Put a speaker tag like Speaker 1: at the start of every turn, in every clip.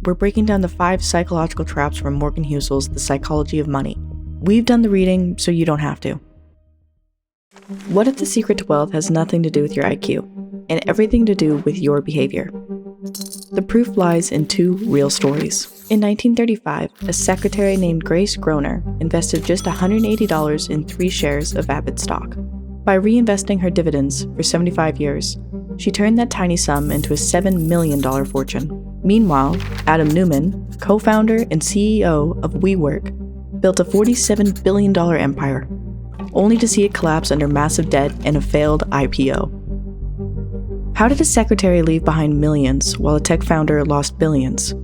Speaker 1: we're breaking down the 5 psychological traps from Morgan Housel's The Psychology of Money. We've done the reading, so you don't have to. What if the secret to wealth has nothing to do with your IQ, and everything to do with your behavior? The proof lies in 2 real stories. In 1935, a secretary named Grace Groner invested just $180 in 3 shares of Abbott stock. By reinvesting her dividends for 75 years, she turned that tiny sum into a $7 million fortune. Meanwhile, Adam Neumann, co-founder and CEO of WeWork, built a $47 billion empire, only to see it collapse under massive debt and a failed IPO. How did a secretary leave behind millions while a tech founder lost billions?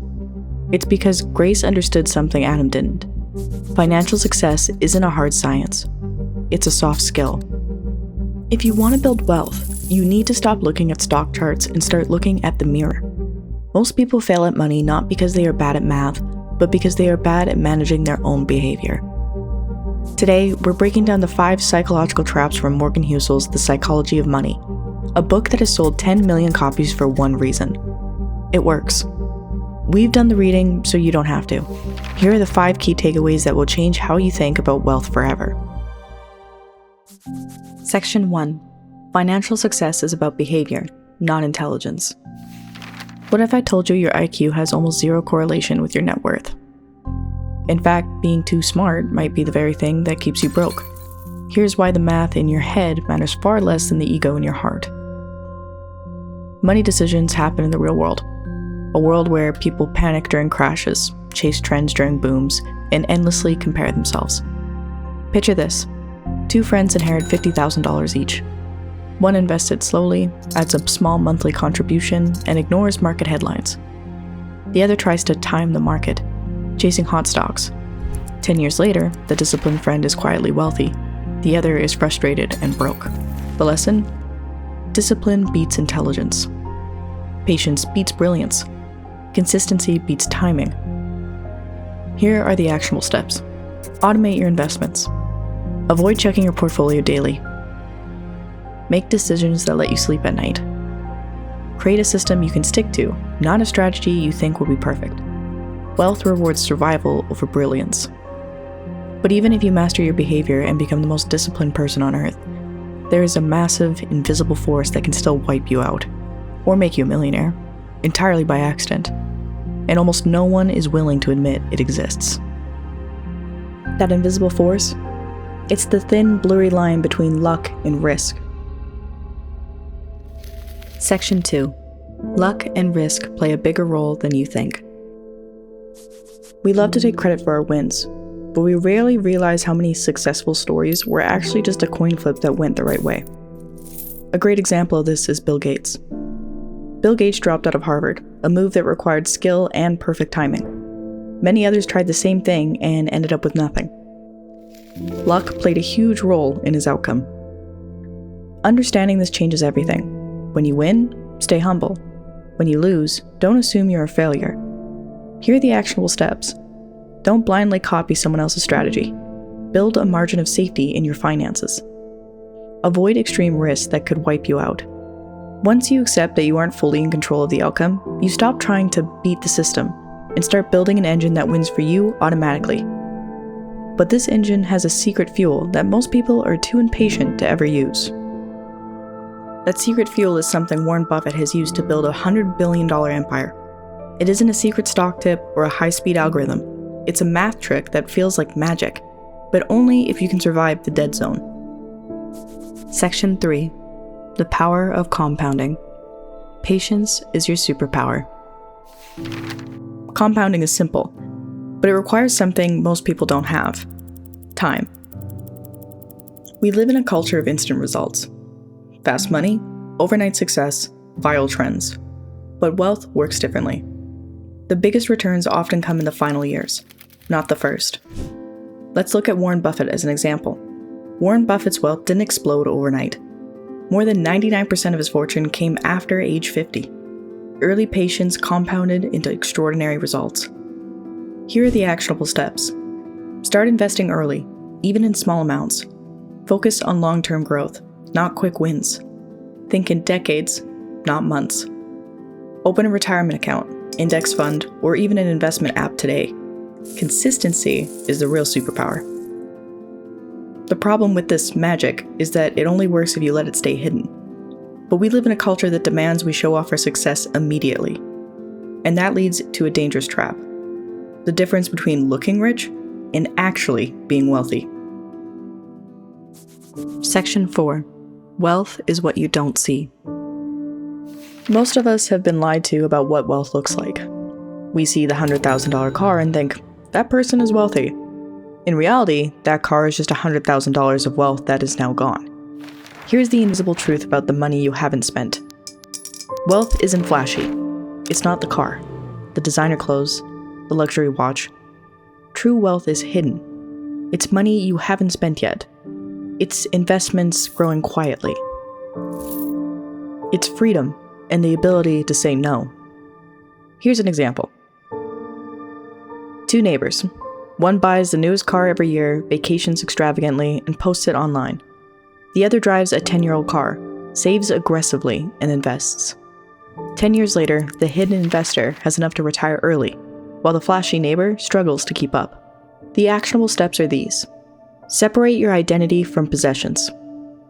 Speaker 1: It's because Grace understood something Adam didn't. Financial success isn't a hard science. It's a soft skill. If you want to build wealth, you need to stop looking at stock charts and start looking at the mirror. Most people fail at money not because they are bad at math, but because they are bad at managing their own behavior. Today, we're breaking down the 5 psychological traps from Morgan Housel's The Psychology of Money, a book that has sold 10 million copies for one reason. It works. We've done the reading, so you don't have to. Here are the 5 key takeaways that will change how you think about wealth forever. Section 1. Financial success is about behavior, not intelligence. What if I told you your IQ has almost zero correlation with your net worth? In fact, being too smart might be the very thing that keeps you broke. Here's why the math in your head matters far less than the ego in your heart. Money decisions happen in the real world. A world where people panic during crashes, chase trends during booms, and endlessly compare themselves. Picture this. 2 friends inherit $50,000 each. One invests it slowly, adds a small monthly contribution, and ignores market headlines. The other tries to time the market, chasing hot stocks. 10 years later, the disciplined friend is quietly wealthy. The other is frustrated and broke. The lesson? Discipline beats intelligence. Patience beats brilliance. Consistency beats timing. Here are the actionable steps. Automate your investments. Avoid checking your portfolio daily. Make decisions that let you sleep at night. Create a system you can stick to, not a strategy you think will be perfect. Wealth rewards survival over brilliance. But even if you master your behavior and become the most disciplined person on earth, there is a massive, invisible force that can still wipe you out, or make you a millionaire, entirely by accident, and almost no one is willing to admit it exists. That invisible force? It's the thin, blurry line between luck and risk. Section 2. Luck and risk play a bigger role than you think. We love to take credit for our wins, but we rarely realize how many successful stories were actually just a coin flip that went the right way. A great example of this is Bill Gates. Bill Gates dropped out of Harvard, a move that required skill and perfect timing. Many others tried the same thing and ended up with nothing. Luck played a huge role in his outcome. Understanding this changes everything. When you win, stay humble. When you lose, don't assume you're a failure. Here are the actionable steps. Don't blindly copy someone else's strategy. Build a margin of safety in your finances. Avoid extreme risks that could wipe you out. Once you accept that you aren't fully in control of the outcome, you stop trying to beat the system and start building an engine that wins for you automatically. But this engine has a secret fuel that most people are too impatient to ever use. That secret fuel is something Warren Buffett has used to build a $100 billion empire. It isn't a secret stock tip or a high-speed algorithm. It's a math trick that feels like magic, but only if you can survive the dead zone. Section 3. The power of compounding. Patience is your superpower. Compounding is simple, but it requires something most people don't have: time. We live in a culture of instant results. Fast money, overnight success, viral trends. But wealth works differently. The biggest returns often come in the final years, not the first. Let's look at Warren Buffett as an example. Warren Buffett's wealth didn't explode overnight. More than 99% of his fortune came after age 50. Early patience compounded into extraordinary results. Here are the actionable steps. Start investing early, even in small amounts. Focus on long-term growth, not quick wins. Think in decades, not months. Open a retirement account, index fund, or even an investment app today. Consistency is the real superpower. The problem with this magic is that it only works if you let it stay hidden. But we live in a culture that demands we show off our success immediately. And that leads to a dangerous trap. The difference between looking rich and actually being wealthy. Section 4. Wealth is what you don't see. Most of us have been lied to about what wealth looks like. We see the $100,000 car and think, that person is wealthy. In reality, that car is just $100,000 of wealth that is now gone. Here's the invisible truth about the money you haven't spent. Wealth isn't flashy. It's not the car, the designer clothes, the luxury watch. True wealth is hidden. It's money you haven't spent yet. It's investments growing quietly. It's freedom and the ability to say no. Here's an example. Two neighbors. One buys the newest car every year, vacations extravagantly, and posts it online. The other drives a 10-year-old car, saves aggressively, and invests. 10 years later, the hidden investor has enough to retire early, while the flashy neighbor struggles to keep up. The actionable steps are these. Separate your identity from possessions.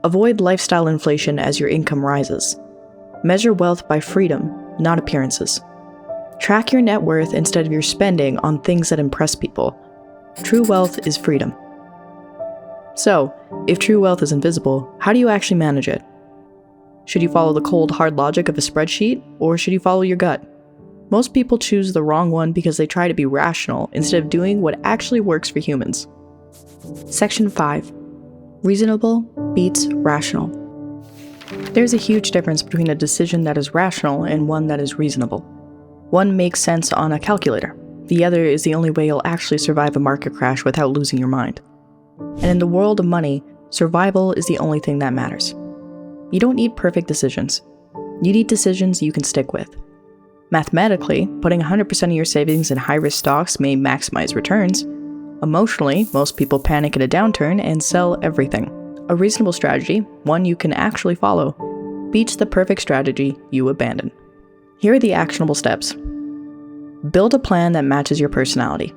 Speaker 1: Avoid lifestyle inflation as your income rises. Measure wealth by freedom, not appearances. Track your net worth instead of your spending on things that impress people. True wealth is freedom. So, if true wealth is invisible, how do you actually manage it? Should you follow the cold, hard logic of a spreadsheet, or should you follow your gut? Most people choose the wrong one because they try to be rational instead of doing what actually works for humans. Section 5. Reasonable beats rational. There's a huge difference between a decision that is rational and one that is reasonable. One makes sense on a calculator. The other is the only way you'll actually survive a market crash without losing your mind. And in the world of money, survival is the only thing that matters. You don't need perfect decisions. You need decisions you can stick with. Mathematically, putting 100% of your savings in high-risk stocks may maximize returns. Emotionally, most people panic at a downturn and sell everything. A reasonable strategy, one you can actually follow, beats the perfect strategy you abandon. Here are the actionable steps. Build a plan that matches your personality.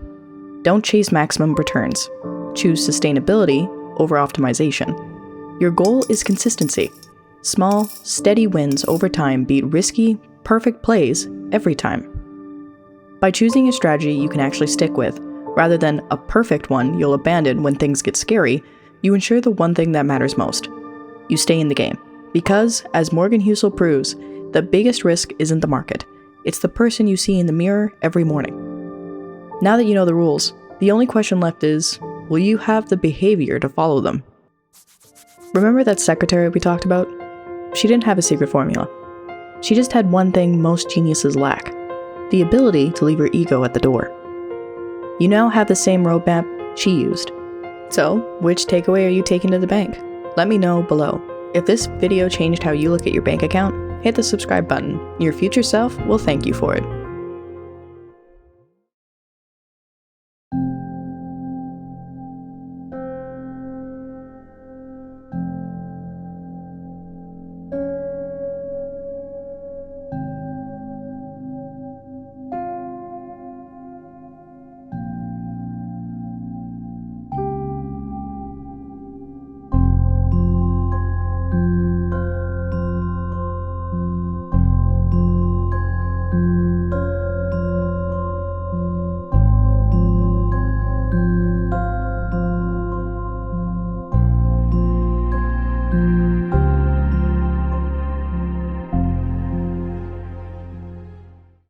Speaker 1: Don't chase maximum returns. Choose sustainability over optimization. Your goal is consistency. Small, steady wins over time beat risky, perfect plays every time. By choosing a strategy you can actually stick with, rather than a perfect one you'll abandon when things get scary, you ensure the one thing that matters most. You stay in the game. Because, as Morgan Housel proves, the biggest risk isn't the market. It's the person you see in the mirror every morning. Now that you know the rules, the only question left is, will you have the behavior to follow them? Remember that secretary we talked about? She didn't have a secret formula. She just had one thing most geniuses lack: the ability to leave her ego at the door. You now have the same roadmap she used. So, which takeaway are you taking to the bank? Let me know below. If this video changed how you look at your bank account, hit the subscribe button. Your future self will thank you for it.